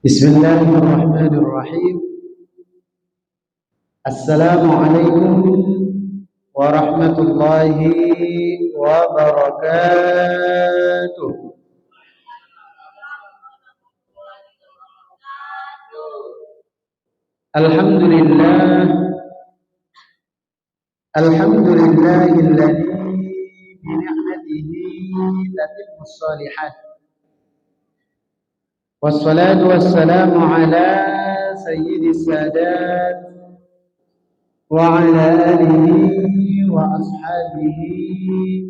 Bismillahirrahmanirrahim. Assalamualaikum warahmatullahi wabarakatuh. Alhamdulillah, alhamdulillahilladzi bi ni'matihi tatimmus shalihat. Wassalatu wassalamu ala sayyidis sadat wa ala alihi wa ashabihi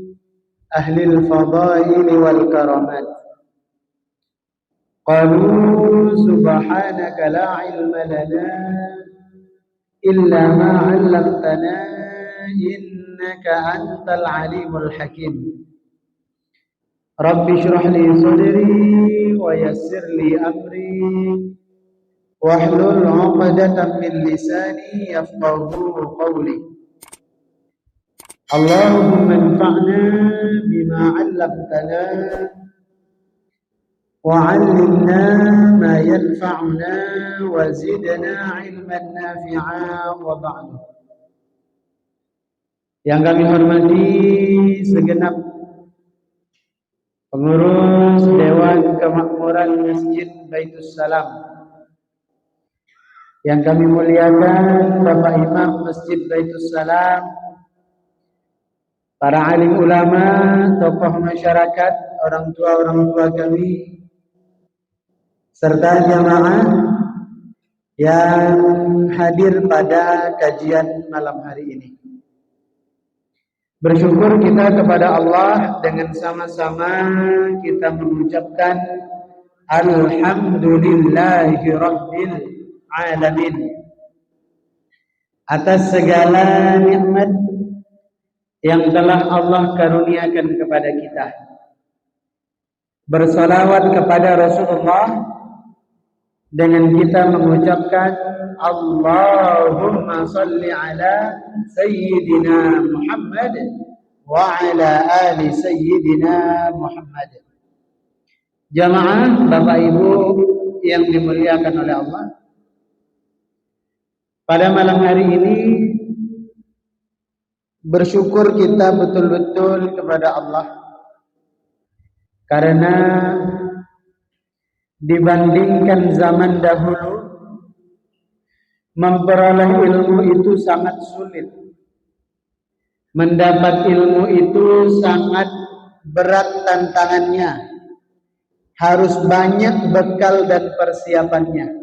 ahlil fadail wal karamat. Qalu subhanaka la ilma lana illa ma 'allamtana innaka antal alimul hakim. Rabbi shrah li sadri wa yassir li amri wahlul 'uqdatam min lisani yafqahu qawli. Allahumma anfa'na bima 'allamtana wa 'allimna ma yanfa'una wa zidna 'ilman nafi'a wa ba'du. Yang kami hormati segenap pengurus Dewan Kemakmuran Masjid Baitus Salam, yang kami muliakan Bapak Imam Masjid Baitus Salam, para alim ulama, tokoh masyarakat, orang tua kami, serta jamaah yang hadir pada kajian malam hari ini. Bersyukur kita kepada Allah dengan sama-sama kita mengucapkan Alhamdulillahi Rabbil Alamin atas segala nikmat yang telah Allah karuniakan kepada kita. Bersalawat kepada Rasulullah dengan kita mengucapkan Allahumma salli ala Sayyidina Muhammad wa ala ali Sayyidina Muhammad. Jamaah Bapak Ibu yang dimuliakan oleh Allah, pada malam hari ini bersyukur kita betul-betul kepada Allah karena dibandingkan zaman dahulu, memperoleh ilmu itu sangat sulit. Mendapat ilmu itu sangat berat tantangannya. Harus banyak bekal dan persiapannya.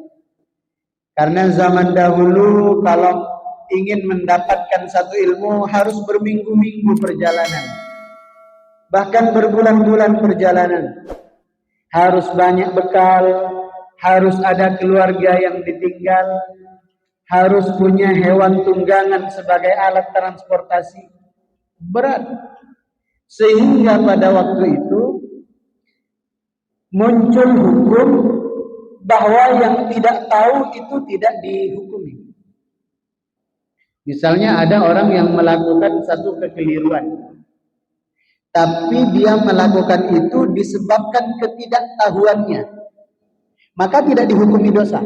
Karena zaman dahulu kalau ingin mendapatkan satu ilmu harus berminggu-minggu perjalanan. Bahkan berbulan-bulan perjalanan. Harus banyak bekal, harus ada keluarga yang ditinggal, harus punya hewan tunggangan sebagai alat transportasi. Berat. Sehingga pada waktu itu muncul hukum bahwa yang tidak tahu itu tidak dihukumi. Misalnya ada orang yang melakukan satu kekeliruan, tapi dia melakukan itu disebabkan ketidaktahuannya, maka tidak dihukumi dosa.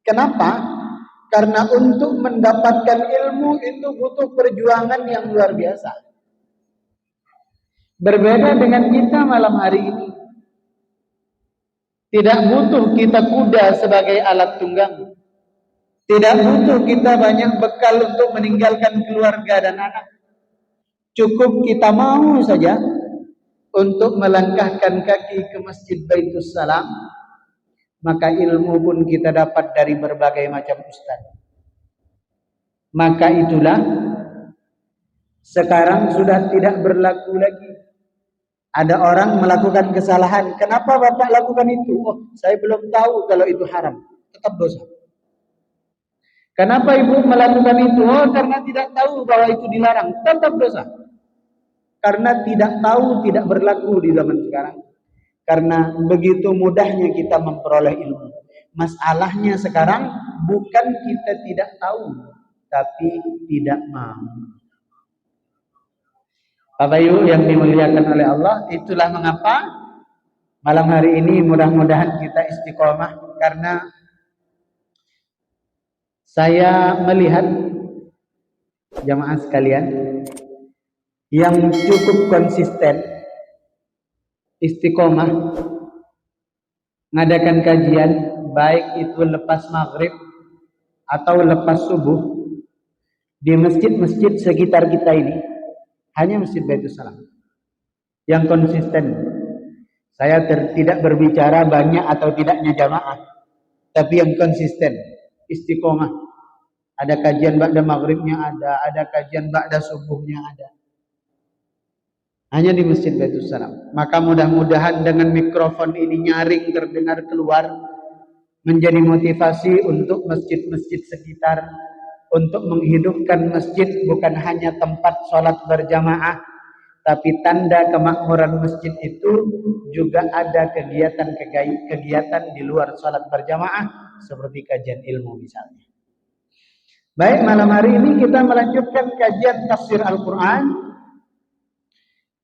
Kenapa? Karena untuk mendapatkan ilmu itu butuh perjuangan yang luar biasa. Berbeda dengan kita malam hari ini. Tidak butuh kita kuda sebagai alat tunggang. Tidak butuh kita banyak bekal untuk meninggalkan keluarga dan anak. Cukup kita mau saja untuk melangkahkan kaki ke Masjid Baitus Salam, maka ilmu pun kita dapat dari berbagai macam ustaz. Maka itulah sekarang sudah tidak berlaku lagi. Ada orang melakukan kesalahan, kenapa Bapak lakukan itu? Oh, saya belum tahu kalau itu haram, tetap dosa. Kenapa Ibu melakukan itu? Oh, karena tidak tahu bahwa itu dilarang, tetap dosa. Karena tidak tahu tidak berlaku di zaman sekarang. Karena begitu mudahnya kita memperoleh ilmu. Masalahnya sekarang bukan kita tidak tahu, tapi tidak mau. Bapak Ibu yang dimuliakan oleh Allah, itulah mengapa malam hari ini mudah-mudahan kita istiqomah karena saya melihat jamaah sekalian yang cukup konsisten, istiqomah, ngadakan kajian, baik itu lepas maghrib atau lepas subuh, di masjid-masjid sekitar kita ini, hanya Masjid Baitul Salam yang konsisten. Saya tidak berbicara banyak atau tidaknya jamaah, tapi yang konsisten, istiqomah. Ada kajian ba'da maghribnya ada kajian ba'da subuhnya ada. Hanya di Masjid Baitul Salam. Maka mudah-mudahan dengan mikrofon ini nyaring terdengar keluar, menjadi motivasi untuk masjid-masjid sekitar, untuk menghidupkan masjid bukan hanya tempat sholat berjamaah, tapi tanda kemakmuran masjid itu juga ada kegiatan di luar sholat berjamaah, seperti kajian ilmu misalnya. Baik, malam hari ini kita melanjutkan kajian tafsir Al-Quran.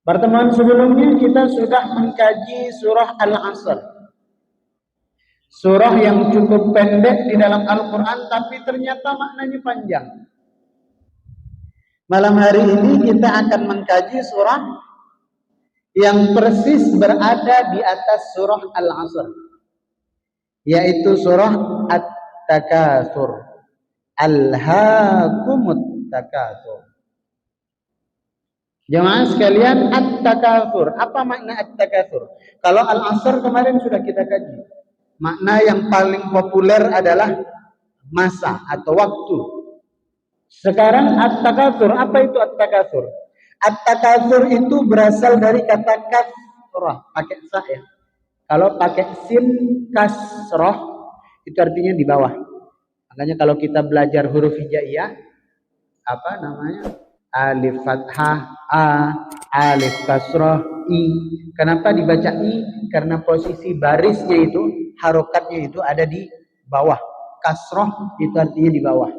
Pertemuan sebelumnya kita sudah mengkaji surah Al-Asr. Surah yang cukup pendek di dalam Al-Quran, tapi ternyata maknanya panjang. Malam hari ini kita akan mengkaji surah yang persis berada di atas surah Al-Asr, yaitu surah At-Takatsur. Alhaakumut takatsur. Jemaah sekalian, At-Takatsur. Apa makna At-Takatsur? Kalau Al-Asr kemarin sudah kita kaji. Makna yang paling populer adalah masa atau waktu. Sekarang At-Takatsur. Apa itu At-Takatsur? At-Takatsur itu berasal dari kata kasrah, pakai sa ya. Kalau pakai sin kasrah itu artinya di bawah. Makanya kalau kita belajar huruf hijaiyah, apa namanya? Alif fathah a, alif kasrah i. Kenapa dibaca i? Karena posisi barisnya itu, harokatnya itu ada di bawah. Kasrah itu artinya di bawah.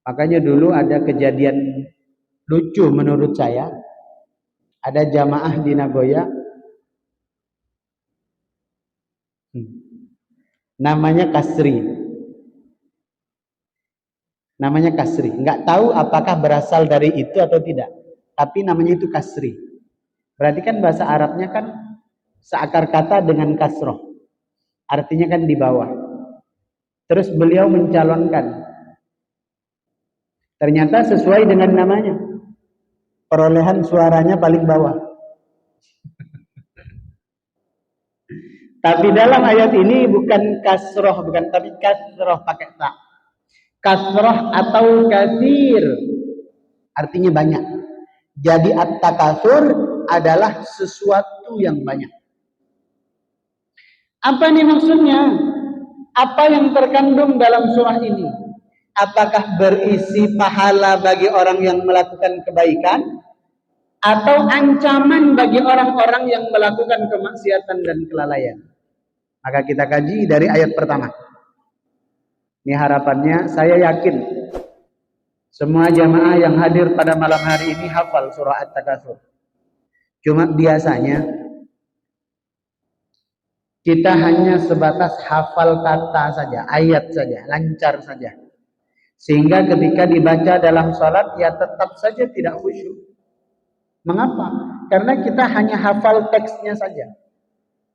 Makanya dulu ada kejadian lucu menurut saya. Ada jamaah di Nagoya, namanya Kasri. Namanya Kasri. Nggak tahu apakah berasal dari itu atau tidak. Tapi namanya itu Kasri. Berarti kan bahasa Arabnya kan seakar kata dengan kasroh. Artinya kan di bawah. Terus beliau mencalonkan. Ternyata sesuai dengan namanya. Perolehan suaranya paling bawah. Tapi dalam ayat ini bukan kasroh, tapi kasroh pakai ta. Kasroh atau kasir artinya banyak. Jadi at-takatsur adalah sesuatu yang banyak. Apa nih maksudnya? Apa yang terkandung dalam surah ini? Apakah berisi pahala bagi orang yang melakukan kebaikan, atau ancaman bagi orang-orang yang melakukan kemaksiatan dan kelalaian? Maka kita kaji dari ayat pertama. Ini harapannya, saya yakin semua jamaah yang hadir pada malam hari ini hafal surah At-Takatsur. Cuma biasanya kita hanya sebatas hafal kata saja, ayat saja, lancar saja. Sehingga ketika dibaca dalam sholat, ya tetap saja tidak khusyuk. Mengapa? Karena kita hanya hafal teksnya saja.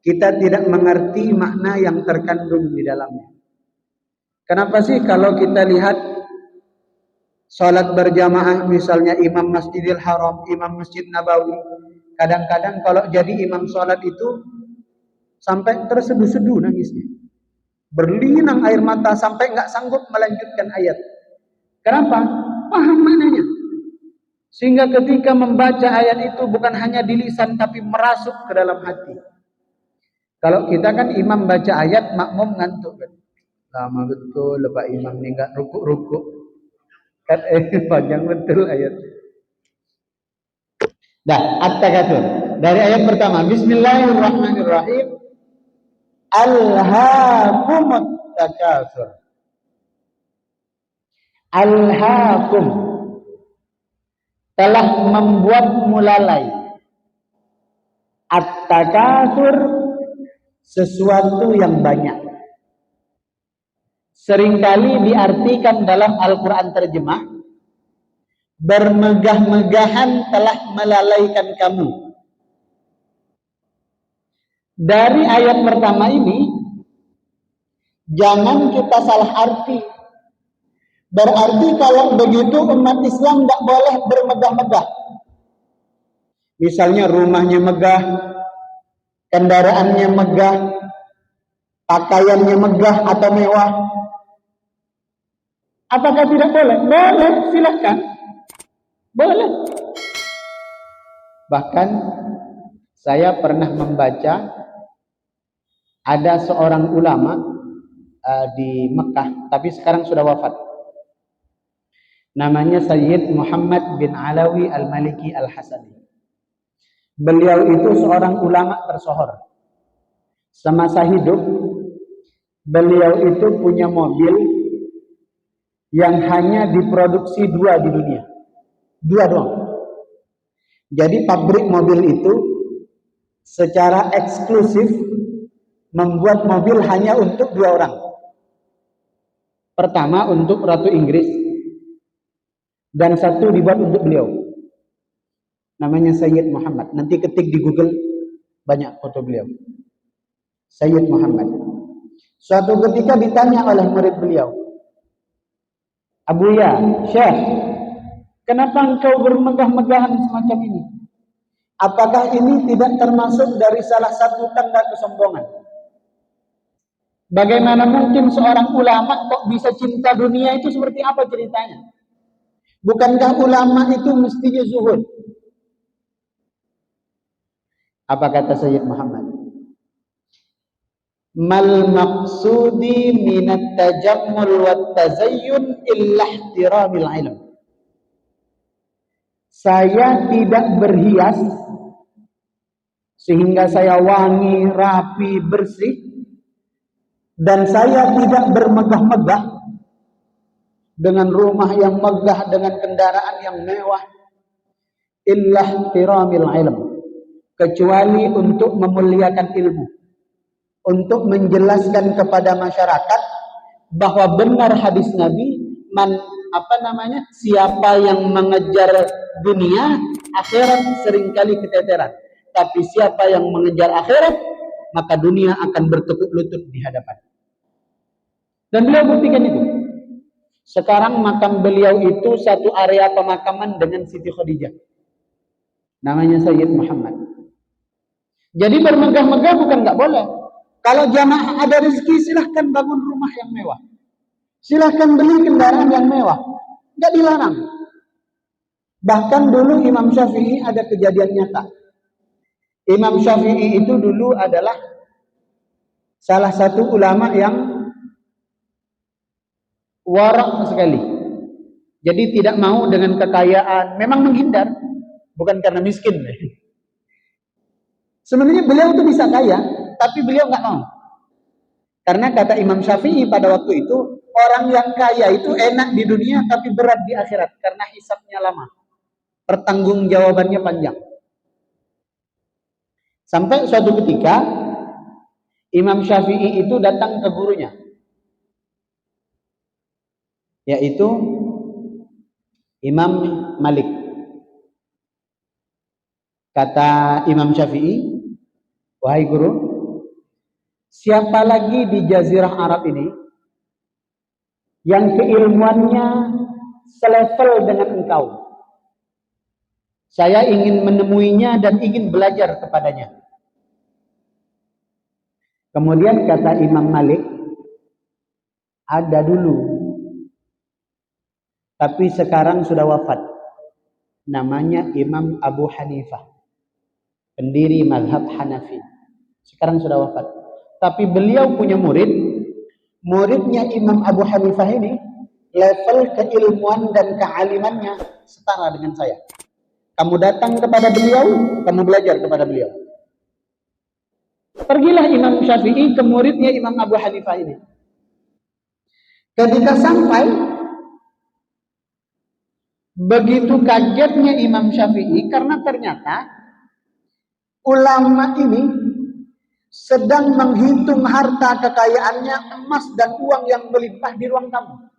Kita tidak mengerti makna yang terkandung di dalamnya. Kenapa sih kalau kita lihat sholat berjamaah, misalnya imam Masjidil Haram, imam Masjid Nabawi, kadang-kadang kalau jadi imam sholat itu sampai terseduh-seduh nangisnya, berlinang air mata sampai nggak sanggup melanjutkan ayat. Kenapa? Paham maknanya. Sehingga ketika membaca ayat itu bukan hanya di lisan tapi merasuk ke dalam hati. Kalau kita kan imam baca ayat, makmum ngantuk kan. Lama betul Pak Imam ini enggak rukuk-rukuk. Kan panjang betul ayat. Dah, At-Takatsur. Dari ayat pertama, Bismillahirrahmanirrahim. Alhaakumut takatsur. Alhaakum, telah membuat mulalai. At-takatsur, sesuatu yang banyak. Seringkali diartikan dalam Al-Quran terjemah, bermegah-megahan telah melalaikan kamu. Dari ayat pertama ini, jangan kita salah arti. Berarti kalau begitu umat Islam tidak boleh bermegah-megah. Misalnya rumahnya megah, kendaraannya megah, pakaiannya megah atau mewah. Apakah tidak boleh? Boleh, silakan. Boleh. Bahkan saya pernah membaca ada seorang ulama di Mekah, tapi sekarang sudah wafat. Namanya Sayyid Muhammad bin Alawi Al-Maliki Al-Hasani. Beliau itu seorang ulama tersohor. Semasa hidup, beliau itu punya mobil yang hanya diproduksi 2 di dunia. 2 doang. Jadi pabrik mobil itu secara eksklusif membuat mobil hanya untuk 2 orang. Pertama untuk Ratu Inggris, dan satu dibuat untuk beliau. Namanya Sayyid Muhammad. Nanti ketik di Google, banyak foto beliau. Sayyid Muhammad. Suatu ketika ditanya oleh murid beliau, Abuya, Syekh, kenapa engkau bermegah-megahan semacam ini? Apakah ini tidak termasuk dari salah satu tanda kesombongan? Bagaimana mungkin seorang ulama kok bisa cinta dunia, itu seperti apa ceritanya? Bukankah ulama itu mestinya zuhud? Apa kata Sayyid Muhammad? Mal maqsudi minat tajammul wat tazayyun illa ihtiramil ilm. Saya tidak berhias sehingga saya wangi, rapi, bersih, dan saya tidak bermegah-megah dengan rumah yang megah, dengan kendaraan yang mewah, illa ihtiramil ilm, kecuali untuk memuliakan ilmu, untuk menjelaskan kepada masyarakat bahwa benar hadis Nabi, siapa yang mengejar dunia, akhirat seringkali keteteran. Tapi siapa yang mengejar akhirat, maka dunia akan bertekuk lutut di hadapan. Dan beliau buktikan itu. Sekarang makam beliau itu satu area pemakaman dengan Siti Khadijah. Namanya Sayyid Muhammad. Jadi bermegah-megah bukan nggak boleh. Kalau jamaah ada rezeki, silahkan bangun rumah yang mewah. Silahkan beli kendaraan yang mewah. Nggak dilarang. Bahkan dulu Imam Syafi'i ada kejadian nyata. Imam Syafi'i itu dulu adalah salah satu ulama yang warak sekali. Jadi tidak mau dengan kekayaan. Memang menghindar. Bukan karena miskin. Sebenarnya beliau itu bisa kaya, tapi beliau nggak mau. Karena kata Imam Syafi'i pada waktu itu, orang yang kaya itu enak di dunia tapi berat di akhirat karena hisabnya lama. Pertanggungjawabannya panjang. Sampai suatu ketika Imam Syafi'i itu datang ke gurunya, yaitu Imam Malik. Kata Imam Syafi'i, wahai guru, siapa lagi di Jazirah Arab ini yang keilmuannya selevel dengan engkau? Saya ingin menemuinya dan ingin belajar kepadanya. Kemudian kata Imam Malik, ada dulu, tapi sekarang sudah wafat. Namanya Imam Abu Hanifah, pendiri mazhab Hanafi. Sekarang sudah wafat. Tapi beliau punya murid. Muridnya Imam Abu Hanifah ini level keilmuan dan kealimannya setara dengan saya. Kamu datang kepada beliau, kamu belajar kepada beliau. Pergilah Imam Syafi'i ke muridnya Imam Abu Hanifah ini. Ketika sampai, begitu kagetnya Imam Syafi'i karena ternyata ulama ini sedang menghitung harta kekayaannya, emas dan uang yang melimpah di ruang tamu.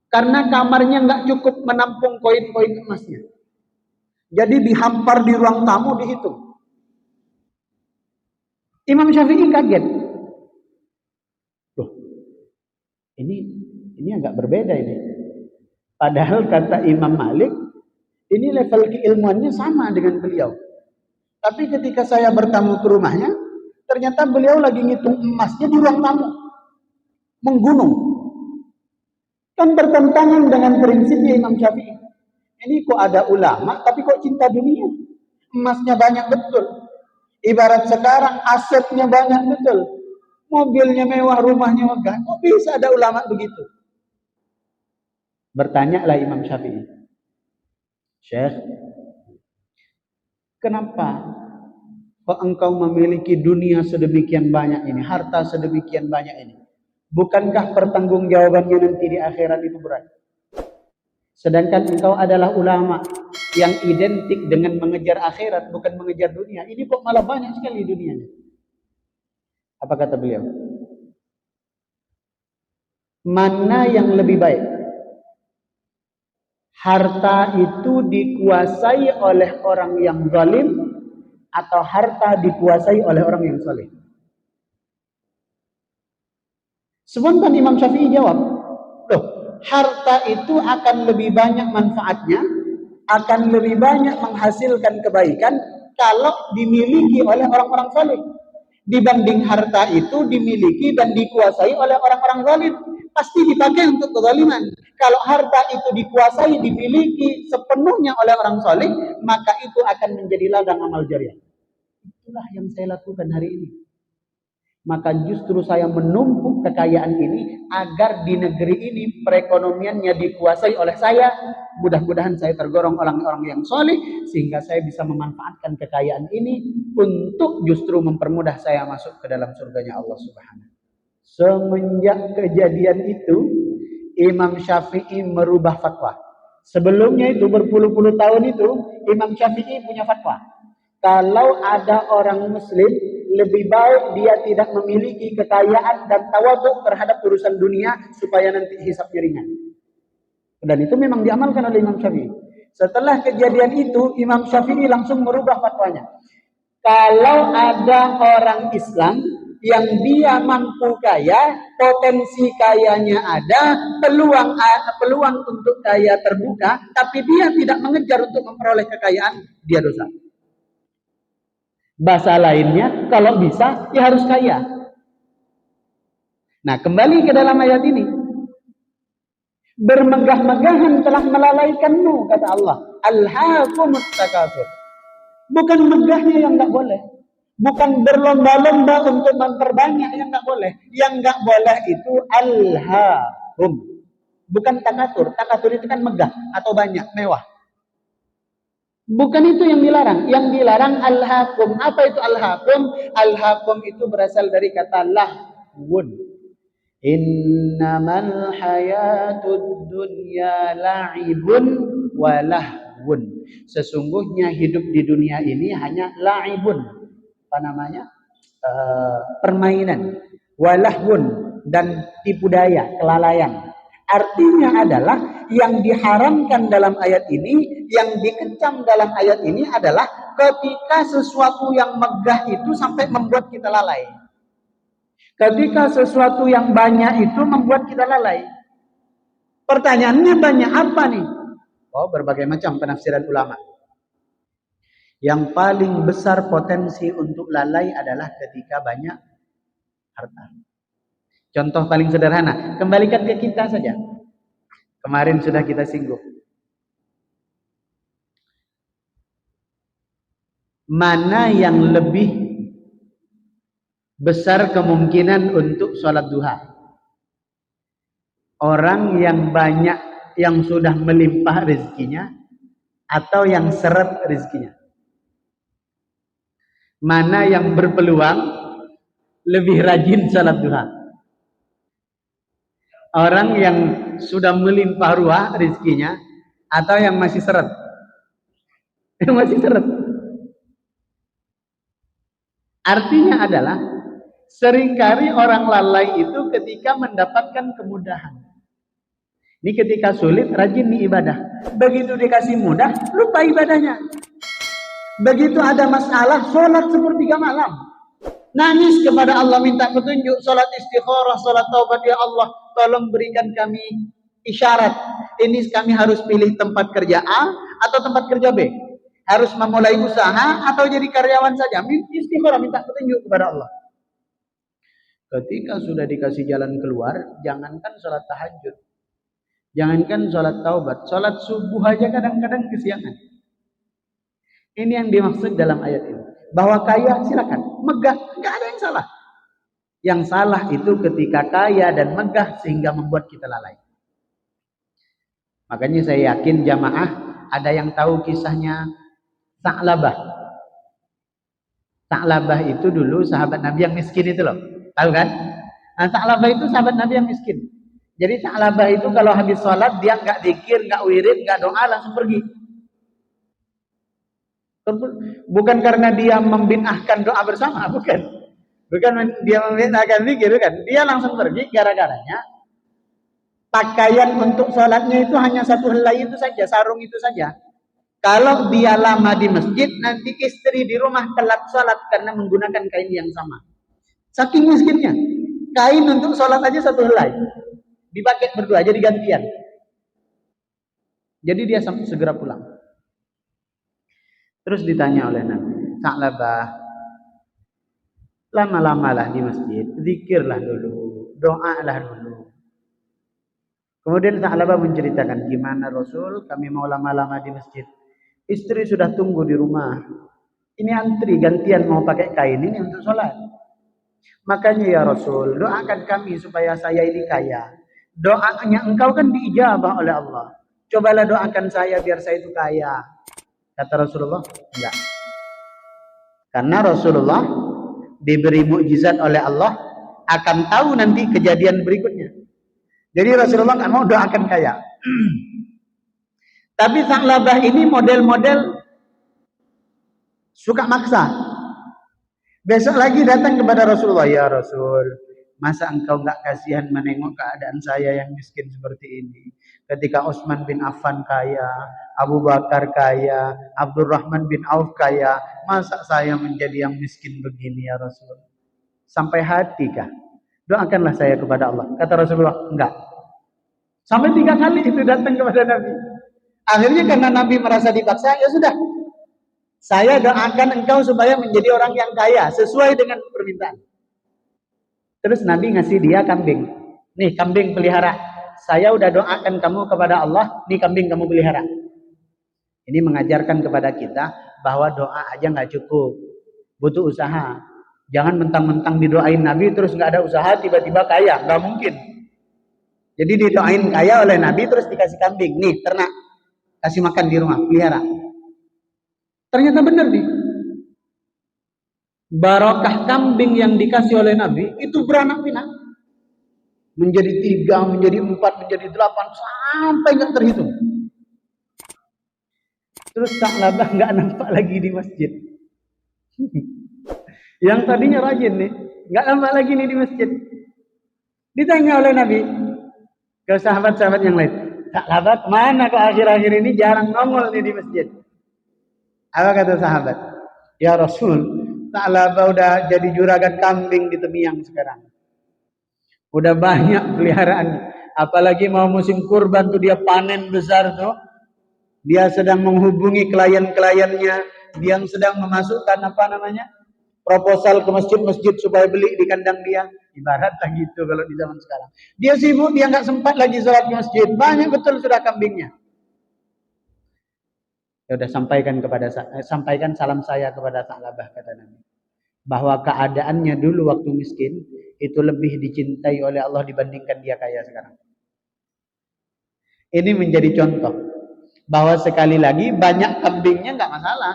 Karena kamarnya nggak cukup menampung koin-koin emasnya. Jadi dihampar di ruang tamu, dihitung. Imam Syafi'i kaget. Loh, ini agak berbeda ini. Padahal kata Imam Malik, ini level keilmuannya sama dengan beliau. Tapi ketika saya bertamu ke rumahnya, ternyata beliau lagi ngitung emasnya di ruang tamu. Menggunung. Kan bertentangan dengan prinsipnya Imam Syafi'i. Ini kok ada ulama, tapi kok cinta dunia. Emasnya banyak betul. Ibarat sekarang asetnya banyak betul. Mobilnya mewah, rumahnya megah. Kok bisa ada ulama begitu? Bertanyalah Imam Syafi'i. Syekh, kenapa kok engkau memiliki dunia sedemikian banyak ini, harta sedemikian banyak ini? Bukankah pertanggungjawabannya nanti di akhirat itu berat? Sedangkan engkau adalah ulama yang identik dengan mengejar akhirat, bukan mengejar dunia. Ini kok malah banyak sekali dunianya. Apa kata beliau? Mana yang lebih baik? Harta itu dikuasai oleh orang yang zalim atau harta dikuasai oleh orang yang saleh? Spontan Imam Syafi'i jawab, loh, harta itu akan lebih banyak manfaatnya, akan lebih banyak menghasilkan kebaikan kalau dimiliki oleh orang-orang saleh dibanding harta itu dimiliki dan dikuasai oleh orang-orang zalim. Pasti dipakai untuk kezaliman. Kalau harta itu dikuasai, dimiliki sepenuhnya oleh orang saleh, maka itu akan menjadi ladang amal jariah. Itulah yang saya lakukan hari ini. Maka justru saya menumpuk kekayaan ini agar di negeri ini perekonomiannya dikuasai oleh saya. Mudah-mudahan saya tergolong orang-orang yang soleh sehingga saya bisa memanfaatkan kekayaan ini untuk justru mempermudah saya masuk ke dalam surganya Allah Subhanahu. Semenjak kejadian itu, Imam Syafi'i merubah fatwa. Sebelumnya itu berpuluh-puluh tahun itu Imam Syafi'i punya fatwa. Kalau ada orang muslim, lebih baik dia tidak memiliki kekayaan dan tawaduk terhadap urusan dunia supaya nanti hisabnya ringan. Dan itu memang diamalkan oleh Imam Syafi'i. Setelah kejadian itu, Imam Syafi'i langsung merubah fatwanya. Kalau ada orang Islam yang dia mampu kaya, potensi kayanya ada, peluang untuk kaya terbuka, tapi dia tidak mengejar untuk memperoleh kekayaan, dia dosa. Bahasa lainnya, kalau bisa, ya harus kaya. Nah, kembali ke dalam ayat ini. Bermegah-megahan telah melalaikanmu, kata Allah. Alhaakumut takatsur. Bukan megahnya yang enggak boleh. Bukan berlomba-lomba untuk memperbanyak yang enggak boleh. Yang enggak boleh itu alhaakum. Bukan takatsur. Takatsur itu kan megah atau banyak, mewah. Bukan itu yang dilarang. Yang dilarang alhaakum. Apa itu alhaakum? Alhaakum itu berasal dari kata lahwun. Innamal hayatud dunya la'ibun wa lahwun. Sesungguhnya hidup di dunia ini hanya la'ibun. Apa namanya? Permainan. Wa lahwun. Dan tipu daya, kelalaian. Artinya adalah yang diharamkan dalam ayat ini, yang dikecam dalam ayat ini adalah ketika sesuatu yang megah itu sampai membuat kita lalai. Ketika sesuatu yang banyak itu membuat kita lalai. Pertanyaannya banyak apa nih? Oh, berbagai macam penafsiran ulama. Yang paling besar potensi untuk lalai adalah ketika banyak harta. Contoh paling sederhana, kembalikan ke kita saja. Kemarin sudah kita singgung. Mana yang lebih besar kemungkinan untuk sholat duha? Orang yang banyak, yang sudah melimpah rezekinya, atau yang seret rezekinya? Mana yang berpeluang lebih rajin sholat duha? Orang yang sudah melimpah ruah rezekinya, atau yang masih seret? Yang masih seret. Artinya adalah seringkali orang lalai itu ketika mendapatkan kemudahan. Ini ketika sulit rajin nih ibadah. Begitu dikasih mudah, lupa ibadahnya. Begitu ada masalah, sholat sepertiga malam. Nangis kepada Allah, minta petunjuk, sholat istikharah, sholat taubat, ya Allah, tolong berikan kami isyarat. Ini kami harus pilih tempat kerja A atau tempat kerja B. Harus memulai usaha atau jadi karyawan saja. Istikharah, minta petunjuk kepada Allah. Ketika sudah dikasih jalan keluar, jangankan sholat tahajud, jangankan sholat taubat, sholat subuh aja kadang-kadang kesiangan. Ini yang dimaksud dalam ayat ini. Bahwa kaya silakan, megah nggak ada yang salah. Yang salah itu ketika kaya dan megah sehingga membuat kita lalai. Makanya saya yakin jamaah ada yang tahu kisahnya Sa'labah. Sa'labah itu dulu sahabat Nabi yang miskin itu loh. Tahu kan? Nah, Sa'labah itu sahabat Nabi yang miskin. Jadi Sa'labah itu kalau habis sholat dia nggak zikir, nggak wirid, nggak doa, langsung pergi. Bukan karena dia membid'ahkan doa bersama, bukan. Bukan dia membid'ahkan zikir, kan? Dia langsung pergi gara-garanya pakaian untuk sholatnya itu hanya satu helai itu saja, sarung itu saja. Kalau dia lama di masjid, nanti istri di rumah telat sholat karena menggunakan kain yang sama. Saking miskinnya, kain untuk sholat aja satu helai, dipakai berdua, jadi gantian. Jadi dia segera pulang. Terus ditanya oleh Nabi, Sa'labah, lama-lamalah di masjid, zikirlah dulu, doalah dulu. Kemudian Sa'labah menceritakan, gimana Rasul, kami mau lama-lama di masjid. Istri sudah tunggu di rumah. Ini antri gantian mau pakai kain ini untuk sholat. Makanya ya Rasul, doakan kami supaya saya ini kaya. Doanya engkau kan diijabah oleh Allah. Cobalah doakan saya biar saya itu kaya. Kata Rasulullah, enggak. Karena Rasulullah diberi mukjizat oleh Allah akan tahu nanti kejadian berikutnya. Jadi Rasulullah nggak mau doakan kaya. Tapi Sa'labah ini model-model suka maksa. Besok lagi datang kepada Rasulullah, ya Rasul, masa engkau nggak kasihan menengok keadaan saya yang miskin seperti ini? Ketika Utsman bin Affan kaya, Abu Bakar kaya, Abdurrahman bin Auf kaya, masa saya menjadi yang miskin begini ya Rasul? Sampai hati kah? Doakanlah saya kepada Allah. Kata Rasulullah, enggak. Sampai 3 kali itu datang kepada Nabi. Akhirnya karena Nabi merasa dipaksa, ya sudah. Saya doakan engkau supaya menjadi orang yang kaya, sesuai dengan permintaan. Terus Nabi ngasih dia kambing. Nih kambing pelihara. Saya udah doakan kamu kepada Allah, nih kambing kamu pelihara. Ini mengajarkan kepada kita bahwa doa aja nggak cukup, butuh usaha. Jangan mentang-mentang didoain Nabi terus nggak ada usaha tiba-tiba kaya, nggak mungkin. Jadi didoain kaya oleh Nabi terus dikasih kambing, nih ternak, kasih makan di rumah, pelihara. Ternyata benar nih. Barokah kambing yang dikasih oleh Nabi itu beranak pinak. Menjadi 3, menjadi 4, menjadi 8, sampai nggak terhitung. Terus Sa'labah nggak nampak lagi di masjid. Yang tadinya rajin nih, nggak nampak lagi nih di masjid. Ditanya oleh Nabi ke sahabat-sahabat yang lain, Sa'labah kemana kok akhir-akhir ini jarang nongol nih di masjid? Apa kata sahabat? Ya Rasul, Sa'labah udah jadi juragan kambing di Temiang sekarang. Udah banyak peliharaan. Apalagi mau musim kurban tuh dia panen besar tuh. Dia sedang menghubungi klien-kliennya. Dia sedang memasukkan proposal ke masjid-masjid supaya beli di kandang dia. Ibarat lah gitu kalau di zaman sekarang. Dia sibuk, dia nggak sempat lagi sholat di masjid. Banyak betul sudah kambingnya. Ya udah sampaikan salam saya kepada Sa'labah, kata Nabi. Bahwa keadaannya dulu waktu miskin itu lebih dicintai oleh Allah dibandingkan dia kaya sekarang. Ini menjadi contoh bahwa sekali lagi banyak kambingnya nggak masalah,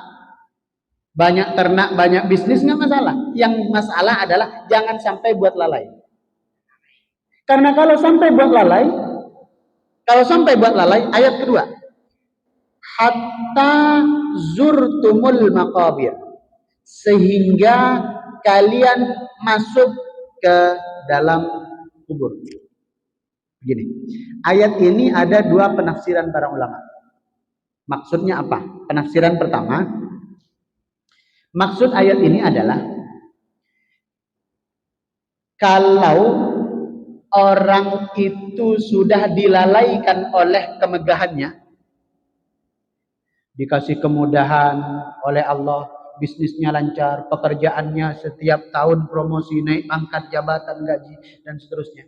banyak ternak, banyak bisnis nggak masalah. Yang masalah adalah jangan sampai buat lalai. Karena kalau sampai buat lalai, ayat kedua, hatta zurtumul maqabir, sehingga kalian masuk ke dalam kubur. Begini, ayat ini ada dua penafsiran para ulama. Maksudnya apa? Penafsiran pertama, maksud ayat ini adalah kalau orang itu sudah dilalaikan oleh kemegahannya, dikasih kemudahan oleh Allah, bisnisnya lancar, pekerjaannya setiap tahun promosi, naik pangkat, jabatan, gaji, dan seterusnya.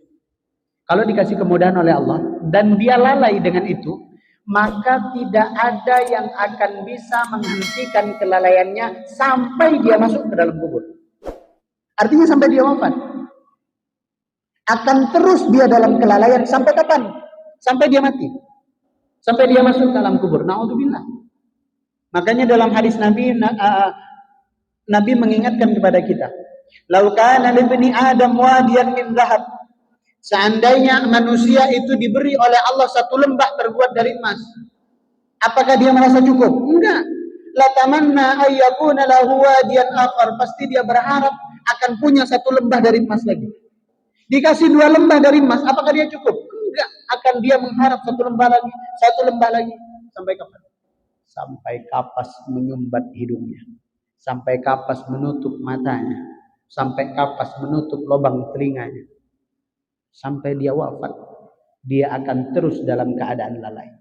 Kalau dikasih kemudahan oleh Allah dan dia lalai dengan itu, maka tidak ada yang akan bisa menghentikan kelalaiannya sampai dia masuk ke dalam kubur. Artinya sampai dia wafat. Akan terus dia dalam kelalaian sampai kapan? Sampai dia mati. Sampai dia masuk ke dalam kubur. Na'udzubillah. Makanya dalam hadis Nabi mengingatkan kepada kita, "Lau kana libni Adam wadiyan min dhahab." Seandainya manusia itu diberi oleh Allah satu lembah terbuat dari emas, apakah dia merasa cukup? Enggak. La tamanna ayyakuna lahu wadiyan akhar. Pasti dia berharap akan punya satu lembah dari emas lagi. Dikasih dua lembah dari emas, apakah dia cukup? Enggak. Akan dia mengharap satu lembah lagi, satu lembah lagi. Sampai kapan? Sampai kapas menyumbat hidungnya, sampai kapas menutup matanya, sampai kapas menutup lubang telinganya, sampai dia wafat. Dia akan terus dalam keadaan lalai.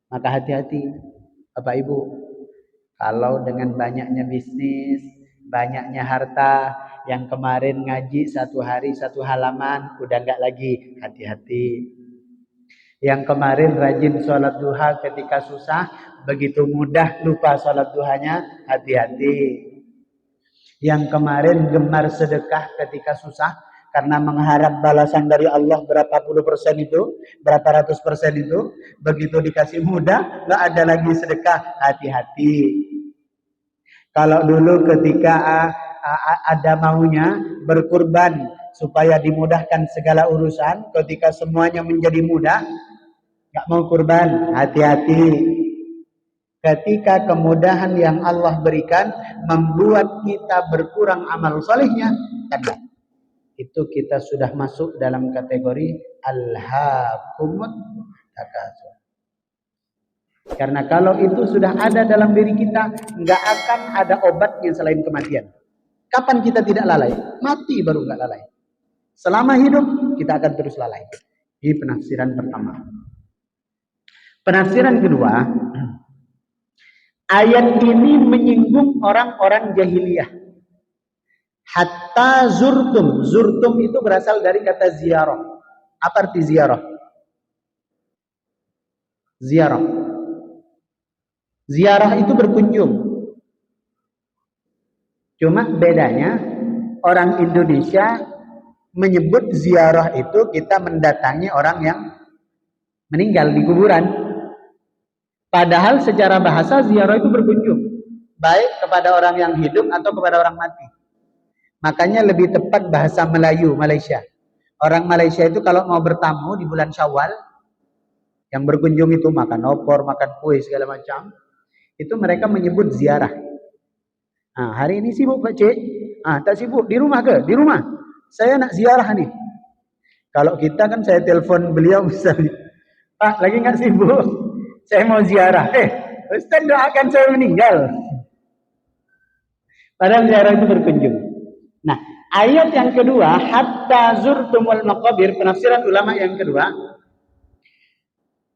Maka hati-hati Bapak Ibu, kalau dengan banyaknya bisnis, banyaknya harta, yang kemarin ngaji satu hari satu halaman udah enggak lagi, hati-hati. Yang kemarin rajin sholat duha ketika susah, begitu mudah lupa sholat duhanya, hati-hati. Yang kemarin gemar sedekah ketika susah, karena mengharap balasan dari Allah berapa puluh persen itu, berapa ratus persen itu, begitu dikasih mudah, nggak ada lagi sedekah, hati-hati. Kalau dulu ketika ada maunya berkurban supaya dimudahkan segala urusan, ketika semuanya menjadi mudah, nggak mau kurban, hati-hati. Ketika kemudahan yang Allah berikan membuat kita berkurang amal solehnya, tanda itu kita sudah masuk dalam kategori alhaakumut takatsur. Karena kalau itu sudah ada dalam diri kita, nggak akan ada obatnya selain kematian. Kapan kita tidak lalai? Mati baru nggak lalai. Selama hidup kita akan terus lalai. Ini penafsiran pertama. Penafsiran kedua, ayat ini menyinggung orang-orang jahiliyah. Hatta zurtum. Zurtum itu berasal dari kata ziarah. Apa arti ziarah? Ziarah. Ziarah itu berkunjung. Cuma bedanya orang Indonesia menyebut ziarah itu kita mendatangi orang yang meninggal di kuburan. Padahal secara bahasa ziarah itu berkunjung, baik kepada orang yang hidup atau kepada orang mati. Makanya lebih tepat bahasa Melayu, Malaysia. Orang Malaysia itu kalau mau bertamu di bulan Syawal, yang berkunjung itu makan opor, makan kue segala macam, itu mereka menyebut ziarah. Nah, hari ini sibuk Pak Cik? Tak sibuk, di rumah ke? Di rumah. Saya nak ziarah nih. Kalau kita kan saya telepon beliau misalnya, Pak lagi nggak sibuk? Saya mau ziarah. Ustaz doakan saya meninggal. Padahal ziarah itu berkunjung. Nah, ayat yang kedua, hatta zurtumul maqabir, penafsiran ulama yang kedua,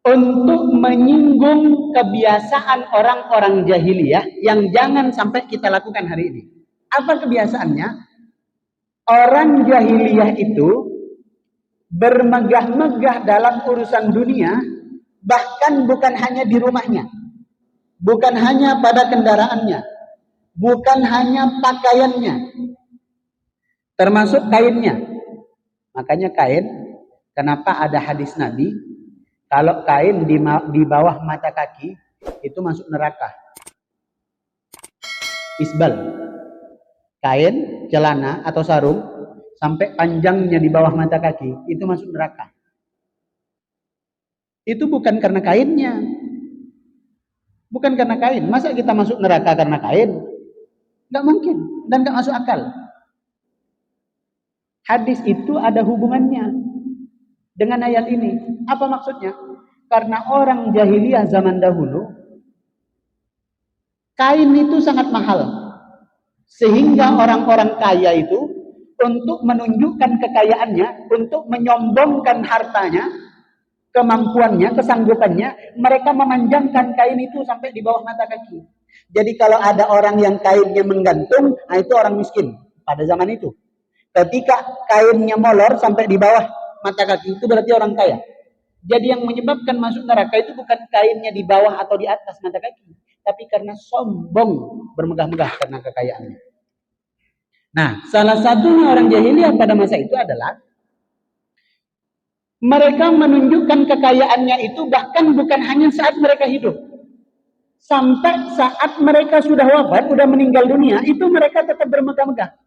untuk menyinggung kebiasaan orang-orang jahiliyah yang jangan sampai kita lakukan hari ini. Apa kebiasaannya? Orang jahiliyah itu bermegah-megah dalam urusan dunia, bahkan bukan hanya di rumahnya, bukan hanya pada kendaraannya, bukan hanya pakaiannya, termasuk kainnya. Makanya kain, kenapa ada hadis Nabi, kalau kain di bawah mata kaki, itu masuk neraka. Isbal. Kain, celana, atau sarung, sampai panjangnya di bawah mata kaki, itu masuk neraka. Itu bukan karena kainnya. Bukan karena kain. Masa kita masuk neraka karena kain? Nggak mungkin. Dan nggak masuk akal. Hadis itu ada hubungannya dengan ayat ini. Apa maksudnya? Karena orang jahiliyah zaman dahulu, kain itu sangat mahal. Sehingga orang-orang kaya itu untuk menunjukkan kekayaannya, untuk menyombongkan hartanya, kemampuannya, kesanggupannya, mereka memanjangkan kain itu sampai di bawah mata kaki. Jadi kalau ada orang yang kainnya menggantung, nah itu orang miskin pada zaman itu. Ketika kainnya molor sampai di bawah mata kaki, itu berarti orang kaya. Jadi yang menyebabkan masuk neraka itu bukan kainnya di bawah atau di atas mata kaki, tapi karena sombong, bermegah-megah karena kekayaannya. Nah, salah satunya orang jahiliyah pada masa itu adalah mereka menunjukkan kekayaannya itu bahkan bukan hanya saat mereka hidup. Sampai saat mereka sudah wafat, sudah meninggal dunia, itu mereka tetap bermegah-megah.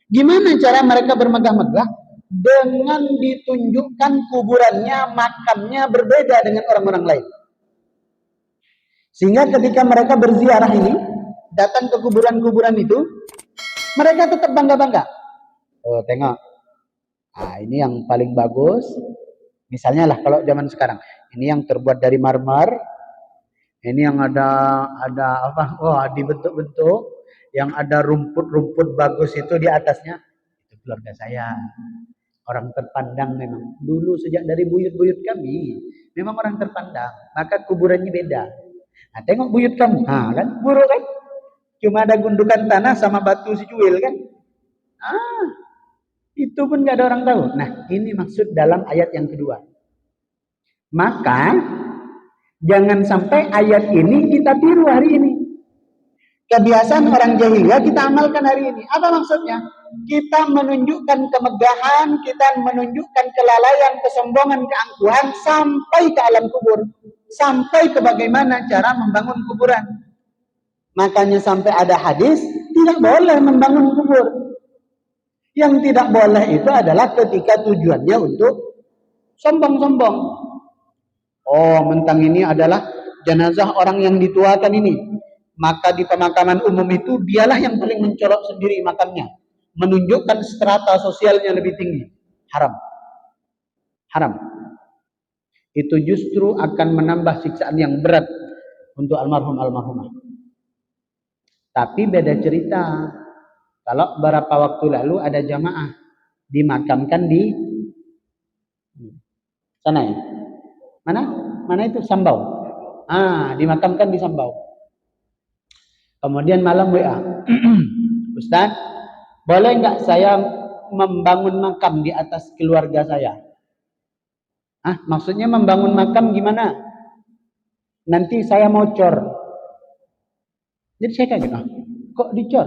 Gimana cara mereka bermegah-megah? Dengan ditunjukkan kuburannya, makamnya berbeda dengan orang-orang lain. Sehingga ketika mereka berziarah ini, datang ke kuburan-kuburan itu, mereka tetap bangga-bangga. Oh, tengok. Nah, ini yang paling bagus. Misalnya lah kalau zaman sekarang, ini yang terbuat dari marmer, ini yang ada apa? Oh, dibentuk-bentuk, yang ada rumput-rumput bagus itu di atasnya. Itu keluarga saya. Orang terpandang memang. Dulu sejak dari buyut-buyut kami, memang orang terpandang. Maka kuburannya beda. Nah, tengok buyut kamu. Nah, kan buruk kan? Cuma ada gundukan tanah sama batu secuil kan? Ah, itu pun nggak ada orang tahu. Nah, ini maksud dalam ayat yang kedua. Maka jangan sampai ayat ini kita tiru hari ini. Kebiasaan orang jahiliyah kita amalkan hari ini. Apa maksudnya? Kita menunjukkan kemegahan, kita menunjukkan kelalaian, kesombongan, keangkuhan sampai ke alam kubur. Sampai ke bagaimana cara membangun kuburan. Makanya sampai ada hadis, tidak boleh membangun kubur. Yang tidak boleh itu adalah ketika tujuannya untuk sombong-sombong. Oh, mentang ini adalah jenazah orang yang dituakan ini. Maka di pemakaman umum itu dialah yang paling mencolok sendiri makamnya. Menunjukkan strata sosialnya lebih tinggi. Haram. Haram. Itu justru akan menambah siksaan yang berat untuk almarhum-almarhumah. Tapi beda cerita. Kalau beberapa waktu lalu ada jamaah dimakamkan di sana ya. Mana? Mana itu? Sambau. Dimakamkan di Sambau. Kemudian malam WA. Ustaz, boleh nggak saya membangun makam di atas keluarga saya? Maksudnya membangun makam gimana? Nanti saya mau cor. Jadi saya kaget, kok dicor?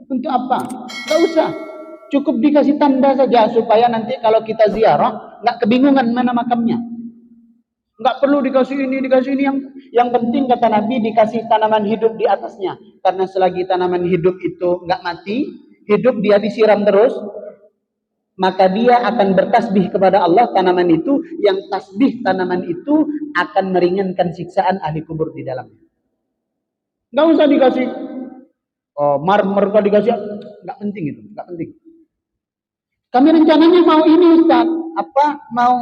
Untuk apa? Nggak usah. Cukup dikasih tanda saja supaya nanti kalau kita ziarah nggak kebingungan mana makamnya. Nggak perlu dikasih ini. Yang penting kata Nabi dikasih tanaman hidup di atasnya. Karena selagi tanaman hidup itu nggak mati, hidup dia disiram terus, maka dia akan bertasbih kepada Allah tanaman itu. Yang tasbih tanaman itu akan meringankan siksaan ahli kubur di dalamnya. Nggak usah dikasih marmer, kok dikasih, nggak penting itu, nggak penting. Kami rencananya mau ini Ustaz, mau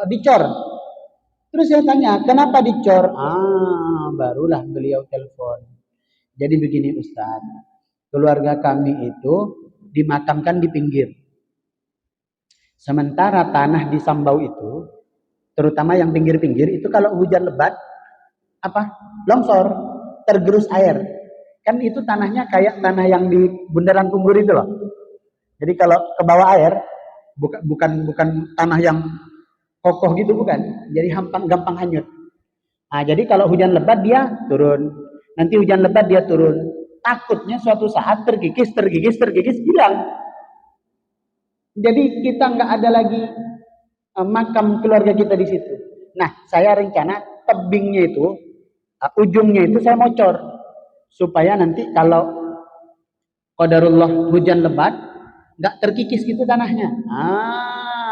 dicor. Terus saya tanya, kenapa dicor? Barulah beliau telepon. Jadi begini Ustaz, keluarga kami itu dimakamkan di pinggir. Sementara tanah di Sambau itu, terutama yang pinggir-pinggir itu kalau hujan lebat, longsor, tergerus air. Kan itu tanahnya kayak tanah yang di bundaran Kumbur itu loh. Jadi kalau ke bawah air, bukan tanah yang kokoh gitu, bukan. Jadi gampang hanyut. Jadi kalau hujan lebat dia turun. Nanti hujan lebat dia turun. Takutnya suatu saat terkikis, hilang. Jadi kita nggak ada lagi makam keluarga kita di situ. Nah, saya rencana tebingnya itu, ujungnya itu saya mau cor. Supaya nanti kalau qadarullah hujan lebat, nggak terkikis gitu tanahnya.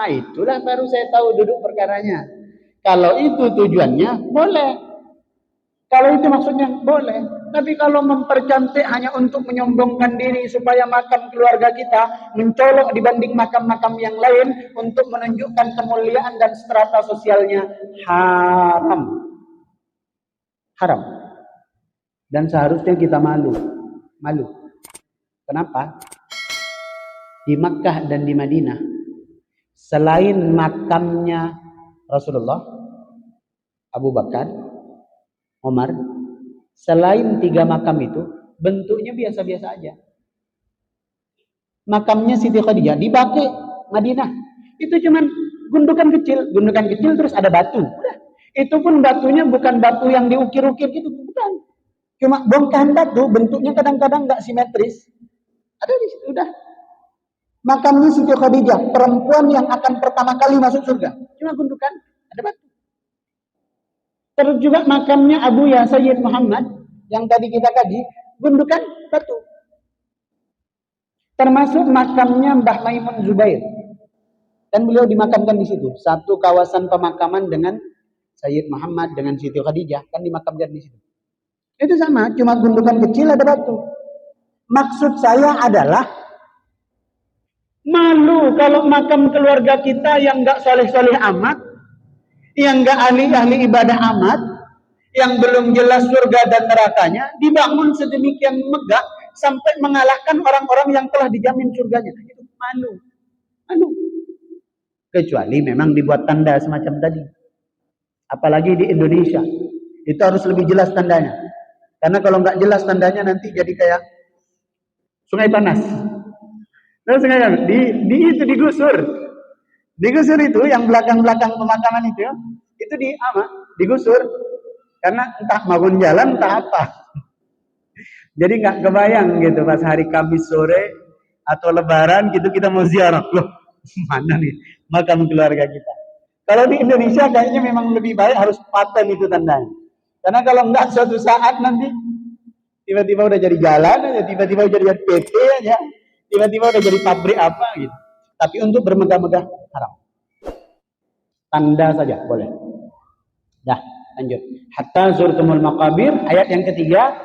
Itulah baru saya tahu duduk perkaranya. Kalau itu tujuannya, boleh. Kalau itu maksudnya, boleh. Tapi kalau mempercantik hanya untuk menyombongkan diri supaya makam keluarga kita mencolok dibanding makam-makam yang lain untuk menunjukkan kemuliaan dan strata sosialnya, haram. Haram. Dan seharusnya kita malu. Malu. Kenapa? Di Makkah dan di Madinah, selain makamnya Rasulullah, Abu Bakar, Umar, selain 3 makam itu, bentuknya biasa-biasa aja. Makamnya Siti Khadijah di Baqi, Madinah, itu cuman gundukan kecil terus ada batu. Udah. Itu pun batunya bukan batu yang diukir-ukir gitu, bukan. Cuma bongkahan batu, bentuknya kadang-kadang nggak simetris. Ada di situ, udah. Makamnya Siti Khadijah, perempuan yang akan pertama kali masuk surga. Cuma gundukan, ada batu. Terus juga makamnya Abu Ya Sayyid Muhammad, yang tadi kita kaji, gundukan batu. Termasuk makamnya Mbah Maimun Zubair. Dan beliau dimakamkan di situ. Satu kawasan pemakaman dengan Sayyid Muhammad, dengan Siti Khadijah, kan dimakamkan di situ. Itu sama, cuma gundukan kecil ada batu. Maksud saya adalah, malu kalau makam keluarga kita yang nggak soleh-soleh amat, yang nggak ahli-ahli ibadah amat, yang belum jelas surga dan nerakanya, dibangun sedemikian megah sampai mengalahkan orang-orang yang telah dijamin surganya. Itu malu. Malu. Kecuali memang dibuat tanda semacam tadi. Apalagi di Indonesia. Itu harus lebih jelas tandanya. Karena kalau nggak jelas tandanya nanti jadi kayak sungai panas. Terus itu digusur. Digusur itu yang belakang-belakang pemakaman itu digusur. Karena entah bangun jalan entah apa. Jadi nggak kebayang gitu pas hari Kamis sore atau Lebaran gitu kita mau ziarah. Loh, mana nih makam keluarga kita? Kalau di Indonesia kayaknya memang lebih baik harus paten itu tandanya. Karena kalau enggak suatu saat nanti tiba-tiba udah jadi jalan aja, tiba-tiba udah jadi PT aja, tiba-tiba udah jadi pabrik apa gitu. Tapi untuk bermegah-megah haram. Tanda saja boleh. Dah, lanjut. Hatta zurtumul maqabir, ayat yang ketiga,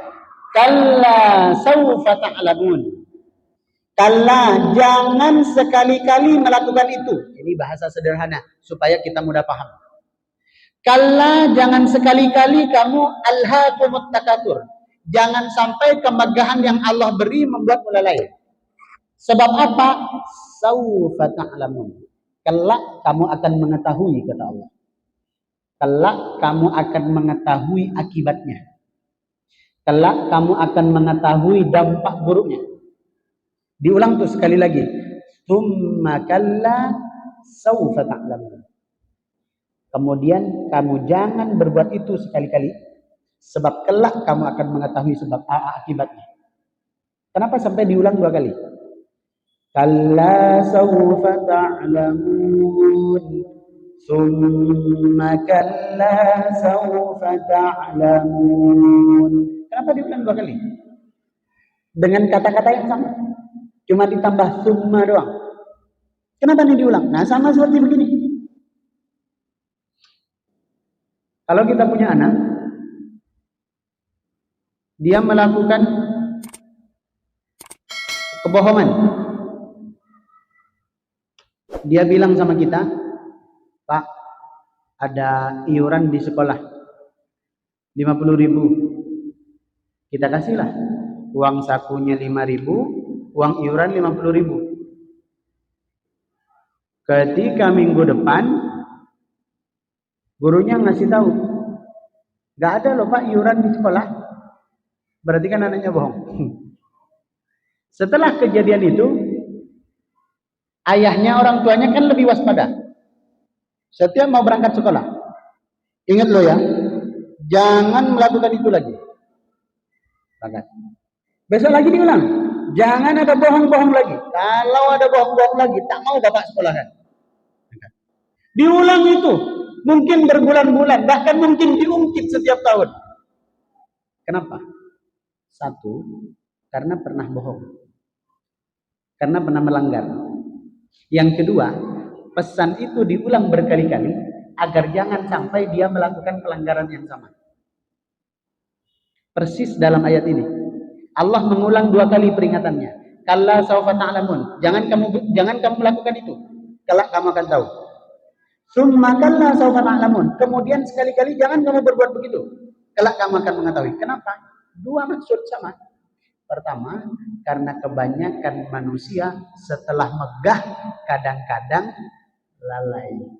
kalla saufa ta'lamun. Kalla, jangan sekali-kali melakukan itu. Ini bahasa sederhana supaya kita mudah paham. Kalla, jangan sekali-kali kamu alhaakumut takatsur. Jangan sampai kemegahan yang Allah beri membuat melalai. Sebab apa? Saufa ta'lamun. Kelak kamu akan mengetahui, kata Allah. Kelak kamu akan mengetahui akibatnya. Kelak kamu akan mengetahui dampak buruknya. Diulang tuh sekali lagi. Tsumma kalla saufa ta'lamun. Kemudian kamu jangan berbuat itu sekali-kali. Sebab kelak kamu akan mengetahui sebab akibatnya. Kenapa sampai diulang 2 kali? Kalla saufa ta'lamun. Tsumma kalla saufa ta'lamun. Kenapa diulang 2 kali? Dengan kata-kata yang sama. Cuma ditambah summa doang. Kenapa ini diulang? Nah, sama seperti begini. Kalau kita punya anak, dia melakukan kebohongan. Dia bilang sama kita, Pak, ada iuran di sekolah 50.000. Kita kasihlah uang sakunya 5.000, uang iuran 50.000. Ketika minggu depan gurunya ngasih tahu, nggak ada loh Pak iuran di sekolah. Berarti kan anaknya bohong. Setelah kejadian itu, ayahnya, orang tuanya kan lebih waspada. Setiap mau berangkat sekolah, ingat loh ya, jangan melakukan itu lagi. Besok lagi diulang, jangan ada bohong-bohong lagi. Kalau ada bohong-bohong lagi, tak mau bapak sekolahan. Diulang itu, mungkin berbulan-bulan, bahkan mungkin diungkit setiap tahun. Kenapa? Satu, karena pernah bohong. Karena pernah melanggar. Yang kedua, pesan itu diulang berkali-kali agar jangan sampai dia melakukan pelanggaran yang sama. Persis dalam ayat ini. Allah mengulang 2 kali peringatannya. Kalla saufa ta'lamun. Jangan kamu melakukan itu. Kelak kamu akan tahu. Summa kalla saufa ta'lamun. Kemudian sekali-kali jangan kamu berbuat begitu. Kelak kamu akan mengetahui. Kenapa? 2 maksud sama. Pertama, karena kebanyakan manusia setelah megah kadang-kadang lalai.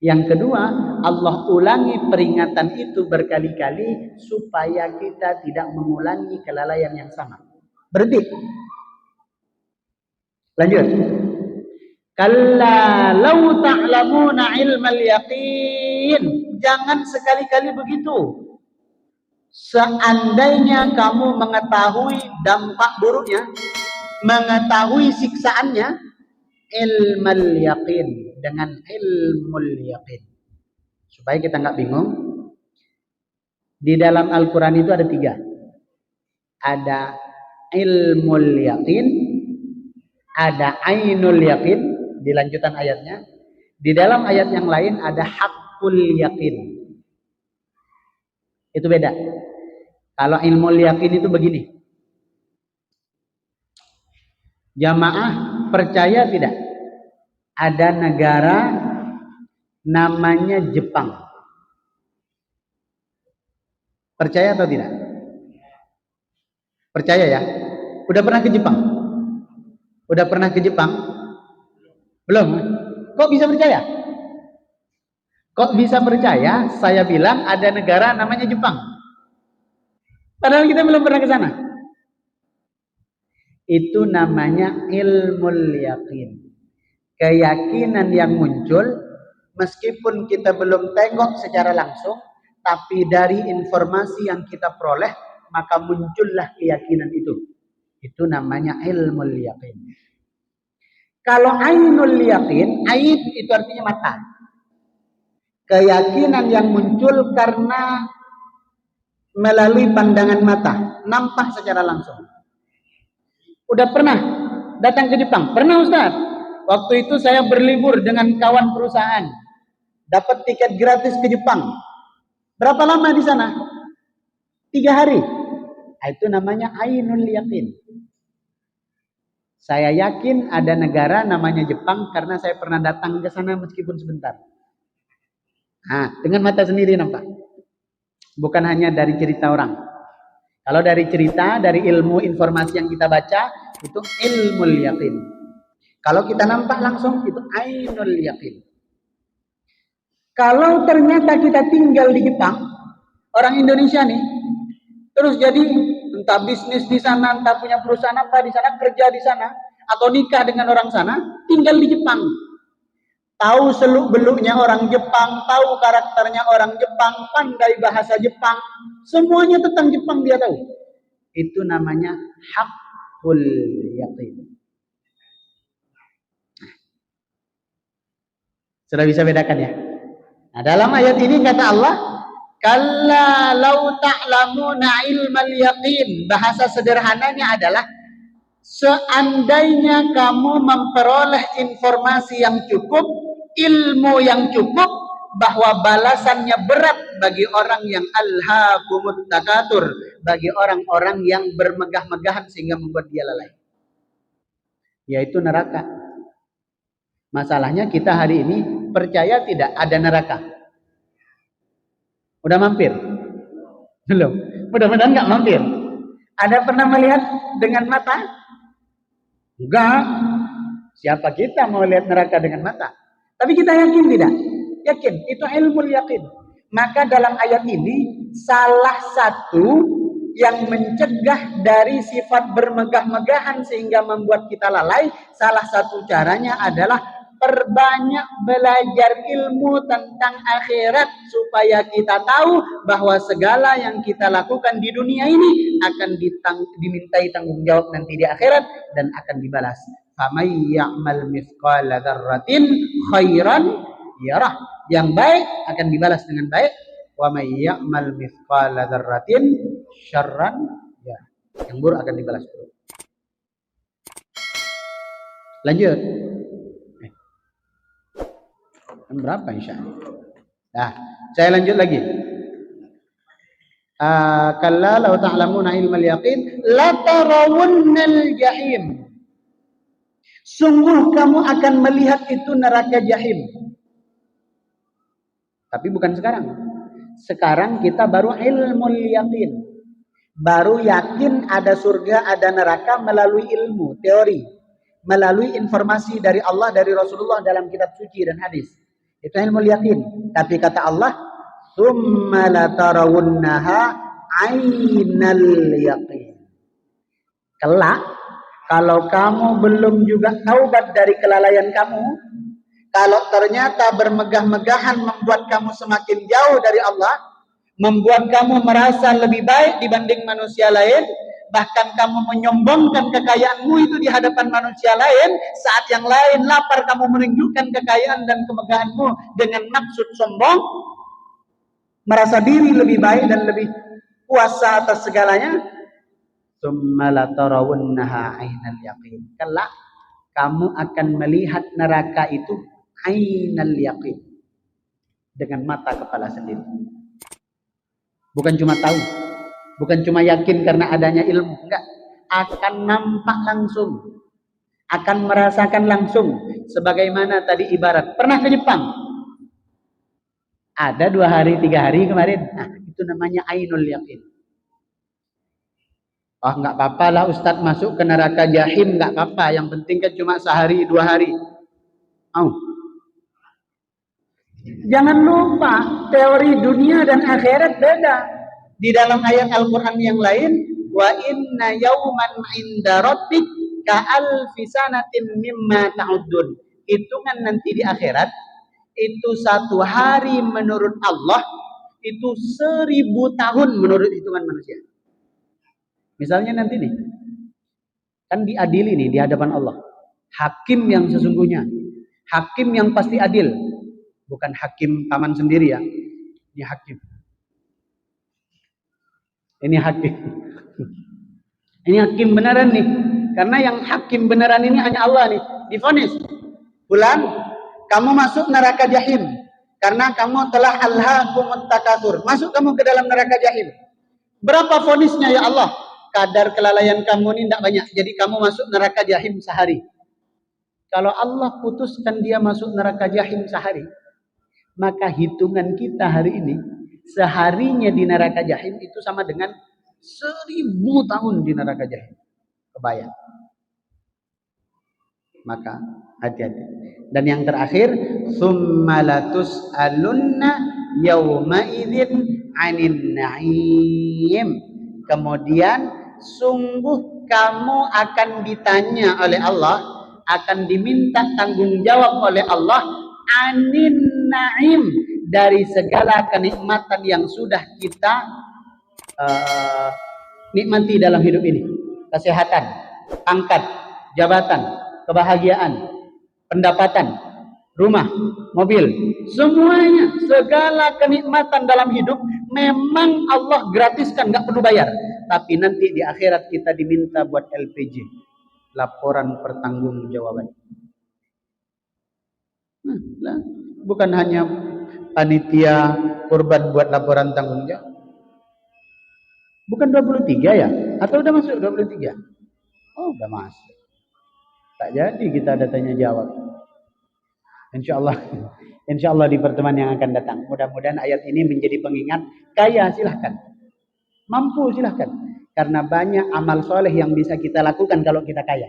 Yang kedua, Allah ulangi peringatan itu berkali-kali supaya kita tidak mengulangi kelalaian yang sama. Berhenti. Lanjut. Kalla law ta'lamuna ilmal yaqin. Jangan sekali-kali begitu. Seandainya kamu mengetahui dampak buruknya, mengetahui siksaannya, ilmal yaqin, dengan ilmul yaqin. Supaya kita nggak bingung, di dalam Al-Quran itu ada 3. Ada ilmul yaqin, ada ainul yaqin, di lanjutan ayatnya. Di dalam ayat yang lain ada haqqul yaqin. Itu beda. Kalau ilmul yaqin itu begini. Jamaah percaya tidak? Ada negara namanya Jepang. Percaya atau tidak? Percaya ya? Udah pernah ke Jepang? Udah pernah ke Jepang? Belum? Kok bisa percaya? Kok bisa percaya? Saya bilang ada negara namanya Jepang. Padahal kita belum pernah ke sana. Itu namanya ilmul yaqin. Keyakinan yang muncul meskipun kita belum tengok secara langsung, tapi dari informasi yang kita peroleh maka muncullah keyakinan itu. Itu namanya ilmul yaqin. Kalau ainul yaqin, ain itu artinya mata. Keyakinan yang muncul karena melalui pandangan mata, nampak secara langsung. Udah pernah datang ke Jepang? Pernah Ustaz? Waktu itu saya berlibur dengan kawan perusahaan, dapat tiket gratis ke Jepang. Berapa lama di sana? 3 hari. Itu namanya ainul yaqin. Saya yakin ada negara namanya Jepang karena saya pernah datang ke sana meskipun sebentar. Nah, dengan mata sendiri nampak. Bukan hanya dari cerita orang. Kalau dari cerita, dari ilmu informasi yang kita baca, itu ilmul yaqin. Kalau kita nampak langsung, itu ainul yaqin. Kalau ternyata kita tinggal di Jepang, orang Indonesia nih, terus jadi entah bisnis di sana, entah punya perusahaan apa di sana, kerja di sana, atau nikah dengan orang sana, tinggal di Jepang. Tahu seluk-beluknya orang Jepang, tahu karakternya orang Jepang, pandai bahasa Jepang, semuanya tentang Jepang dia tahu. Itu namanya haqqul yaqin. Sudah bisa bedakan ya? Nah, dalam ayat ini kata Allah, kalla law ta'lamuna ilmal yaqin. Bahasa sederhananya adalah seandainya kamu memperoleh informasi yang cukup, ilmu yang cukup, bahwa balasannya berat bagi orang yang alhaakumut takatur, bagi orang-orang yang bermegah-megahan sehingga membuat dia lalai, yaitu neraka. Masalahnya kita hari ini percaya tidak ada neraka? Udah mampir? Belum. Mudah-mudahan nggak mampir. Ada pernah melihat dengan mata? Enggak. Siapa kita mau lihat neraka dengan mata? Tapi kita yakin tidak? Yakin. Itu ilmu yakin. Maka dalam ayat ini salah satu yang mencegah dari sifat bermegah-megahan sehingga membuat kita lalai, salah satu caranya adalah perbanyak belajar ilmu tentang akhirat supaya kita tahu bahwa segala yang kita lakukan di dunia ini akan dimintai tanggung jawab nanti di akhirat dan akan dibalas. Faman ya'mal mithqala dzarratin khairan yarah. Yang baik akan dibalas dengan baik. Wa may ya'mal mithqala dzarratin syarran yarah. Yang buruk akan dibalas buruk. Lanjut. Berapa insya Allah? Nah, saya lanjut lagi. Kalla law ta'lamuna ilmal yaqin latarawunnal jahim. Sungguh kamu akan melihat itu neraka jahim. Tapi bukan sekarang. Sekarang kita baru ilmul yaqin. Baru yakin ada surga, ada neraka melalui ilmu, teori. Melalui informasi dari Allah, dari Rasulullah dalam kitab suci dan hadis. Itu ilmul yaqin. Tapi kata Allah, "Tsumma latarawunnaha 'ainal yaqin." Kelak, kalau kamu belum juga taubat dari kelalaian kamu, kalau ternyata bermegah-megahan membuat kamu semakin jauh dari Allah, membuat kamu merasa lebih baik dibanding manusia lain, bahkan kamu menyombongkan kekayaanmu itu di hadapan manusia lain, saat yang lain lapar kamu menunjukkan kekayaan dan kemegahanmu dengan maksud sombong, merasa diri lebih baik dan lebih kuasa atas segalanya. Tsumma latarawunnaha 'ainal yaqin. Kelak kamu akan melihat neraka itu 'ainal yaqin, dengan mata kepala sendiri. Bukan cuma tahu, bukan cuma yakin karena adanya ilmu, enggak, akan nampak langsung, akan merasakan langsung. Sebagaimana tadi ibarat, pernah ke Jepang? Ada 2 hari, 3 hari kemarin. Nah, itu namanya ainul yaqin. Oh, enggak apa-apa lah Ustadz masuk ke neraka jahim, enggak apa-apa. Yang penting kan cuma sehari, 2 hari. Jangan lupa, teori dunia dan akhirat beda. Di dalam ayat Al-Quran yang lain, wa inna yawman inda rabbik ka'alfi sanatin mimma ta'uddun. Hitungan nanti di akhirat, itu 1 hari menurut Allah, itu 1000 tahun menurut hitungan manusia. Misalnya nanti nih, kan diadili nih di hadapan Allah. Hakim yang sesungguhnya, hakim yang pasti adil. Bukan hakim paman sendiri ya. Ini hakim. Ini hakim. Ini hakim beneran nih. Karena yang hakim beneran ini hanya Allah nih. Divonis. Fulan, kamu masuk neraka jahim. Karena kamu telah alhaakumut takatsur. Masuk kamu ke dalam neraka jahim. Berapa vonisnya ya Allah? Kadar kelalaian kamu ini tidak banyak. Jadi kamu masuk neraka jahim sehari. Kalau Allah putuskan dia masuk neraka jahim sehari, maka hitungan kita hari ini, seharinya di neraka jahim itu sama dengan 1000 tahun di neraka jahim. Kebayang. Maka hati-hati. Dan yang terakhir, tsumma latus'alunna yauma idzin 'anin na'im. Kemudian sungguh kamu akan ditanya oleh Allah, akan diminta tanggung jawab oleh Allah anin na'im, dari segala kenikmatan yang sudah kita nikmati dalam hidup ini. Kesehatan, pangkat, jabatan, kebahagiaan, pendapatan, rumah, mobil, semuanya, segala kenikmatan dalam hidup memang Allah gratiskan, nggak perlu bayar. Tapi nanti di akhirat kita diminta buat LPJ, laporan pertanggungjawaban. Nah, bukan hanya panitia kurban buat laporan tanggung jawab. Bukan 23 ya? Atau udah masuk 23? Oh, udah masuk. Tak jadi kita ada tanya jawab. Insya Allah di pertemuan yang akan datang. Mudah-mudahan ayat ini menjadi pengingat. Kaya silahkan. Mampu silahkan. Karena banyak amal soleh yang bisa kita lakukan kalau kita kaya.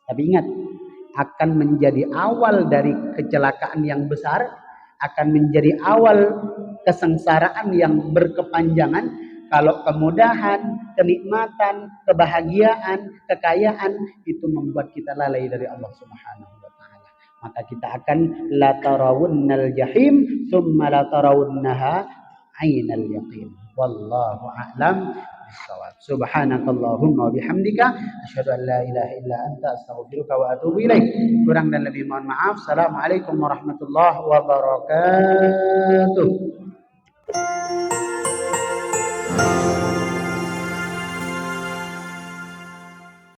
Tapi ingat, akan menjadi awal dari kecelakaan yang besar, akan menjadi awal kesengsaraan yang berkepanjangan kalau kemudahan, kenikmatan, kebahagiaan, kekayaan itu membuat kita lalai dari Allah Subhanahu wa taala. Maka kita akan la tarawunnal jahim tsumma la tarawunnaha 'ainal yaqin. Wallahu a'lam bissawab. Subhanakallahumma wa bihamdika asyhadu an la ilaha illa anta astaghfiruka wa atubu ilaik. Kurang dan lebih mohon maaf. Assalamualaikum warahmatullahi wabarakatuh.